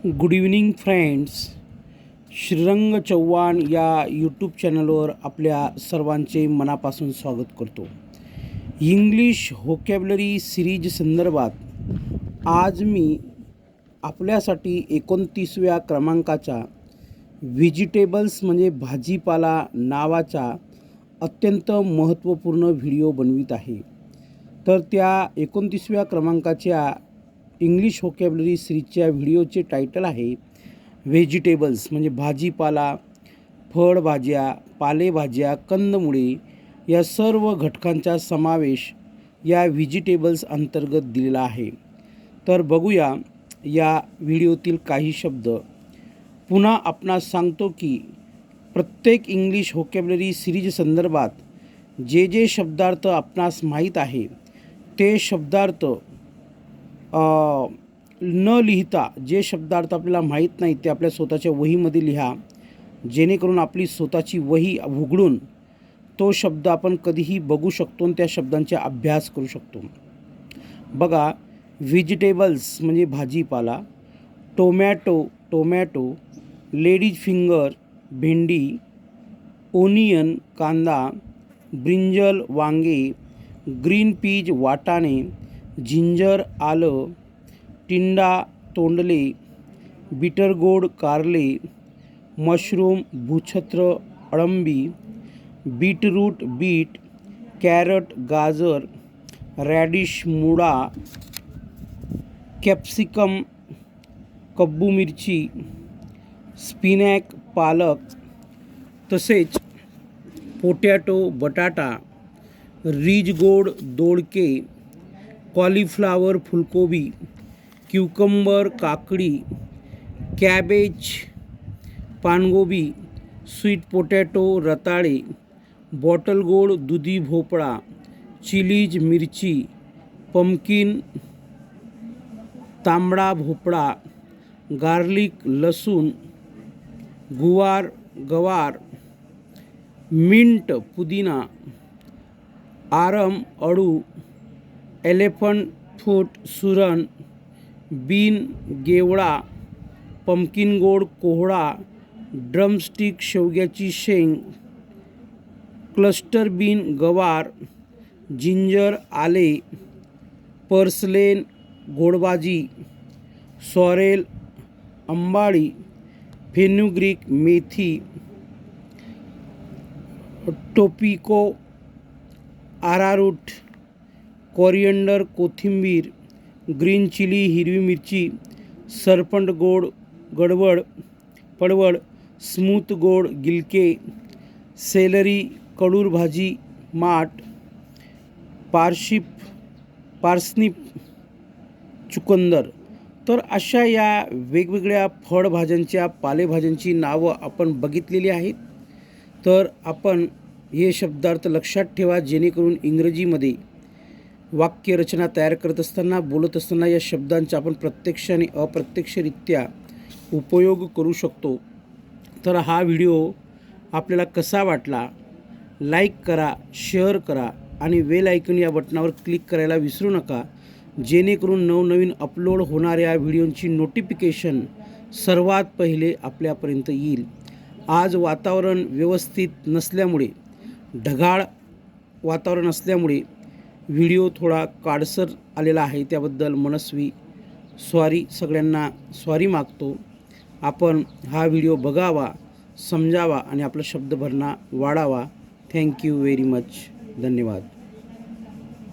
Good evening friends. Shrirang Chavan या YouTube चॅनलवर आपल्या सर्वांचे मनापासून स्वागत करतो. इंग्लिश व्होकॅब्युलरी सिरीज संदर्भात आज मी आपल्यासाठी 29व्या क्रमांकाच्या व्हेजिटेबल्स म्हणजे भाजीपाला नावाचा अत्यंत महत्त्वपूर्ण व्हिडिओ बनवित आहे. तर त्या 29व्या क्रमांकाच्या इंग्लिश व्होकॅब्युलरी सिरीजच्या व्हिडिओचे टायटल आहे व्हेजिटेबल्स म्हणजे भाजीपाला, फळभाज्या, पालेभाज्या, कंदमुळे या सर्व घटकांचा समावेश या व्हेजिटेबल्स अंतर्गत दिलेला आहे. तर बघूया या व्हिडिओतील काही शब्द. पुन्हा आपणास सांगतो की प्रत्येक इंग्लिश व्होकॅब्युलरी सिरीज संदर्भात जे जे शब्दार्थ आपणास माहीत आहे ते शब्दार्थ न लिहिता जे शब्दार्थ आपल्याला माहीत नाही ते आपल्या स्वतःच्या वहीमध्ये लिहा, जेणेकरून आपली स्वतःची वही उघडून तो शब्द आपण कधीही बघू शकतो आणि त्या शब्दांचा अभ्यास करू शकतो. बघा, व्हेजिटेबल्स म्हणजे भाजीपाला, टोमॅटो, लेडीज फिंगर भेंडी, ओनियन कांदा, ब्रिंजल वांगे, ग्रीन पीज वाटाणे, जिंजर आलं, टिंडा तोंडले, बिटरगोड कारले, मशरूम भूछत्र अळंबी, बीटरूट बीट, कॅरट गाजर, रॅडिश मुळा, कॅप्सिकम कब्बू मिरची, स्पिनॅक पालक, तसेच पोटॅटो बटाटा, रीजगोड दोडके, कॉलीफ्लावर फुलकोबी, क्युकंबर काकडी, कॅबेज पानगोबी, स्वीट पोटॅटो रताळे, बॉटल गोड दुधी भोपळा, चिलीज मिरची, पंपकिन तांबडा भोपळा, गार्लिक लसूण, गवार, मिंट पुदिना, आरम अळू, एलिफंट फूट सुरण, बीन गेवळा, पंपकिन गोड कोहळा, ड्रमस्टिक शेवग्याची शेंग, क्लस्टर बीन गवार, जिंजर आले, पर्सलेन गोडभाजी, सॉरेल अंबाळी, फेनुग्रीक मेथी, टोपिको आरारूट, कोरिएंडर कोथिंबीर, ग्रीन चिली हिरवी मिरची, सरपंट गोड पडवळ, स्मूथ गोड गिलके, सेलरी कडूर भाजी माठ, पार्सनिप चुकंदर. तर अशा या वेगवेगळ्या फळभाज्यांच्या पालेभाज्यांची नावं आपण बघितलेली आहेत. तर आपण हे शब्दार्थ लक्षात ठेवा, जेणेकरून इंग्रजीमध्ये वाक्यरचना तयार करत असताना बोलत असताना या शब्दांचा आपण प्रत्यक्ष आणि अप्रत्यक्षरित्या उपयोग करू शकतो. तर हा व्हिडिओ आपल्याला कसा वाटला लाईक करा, शेअर करा आणि बेल आयकॉन या बटनावर क्लिक करायला विसरू नका, जेणेकरून नवनवीन अपलोड होणाऱ्या व्हिडिओंची नोटिफिकेशन सर्वात पहिले आपल्यापर्यंत येईल. आज वातावरण व्यवस्थित नसल्यामुळे, ढगाळ वातावरण असल्यामुळे व्हिडिओ थोडा काळसर आलेला आहे, त्याबद्दल मनस्वी सगळ्यांना सॉरी मागतो. आपण हा व्हिडिओ बघावा, समजावा आणि आपला शब्दभरणा वाढावा. Thank you very much. धन्यवाद.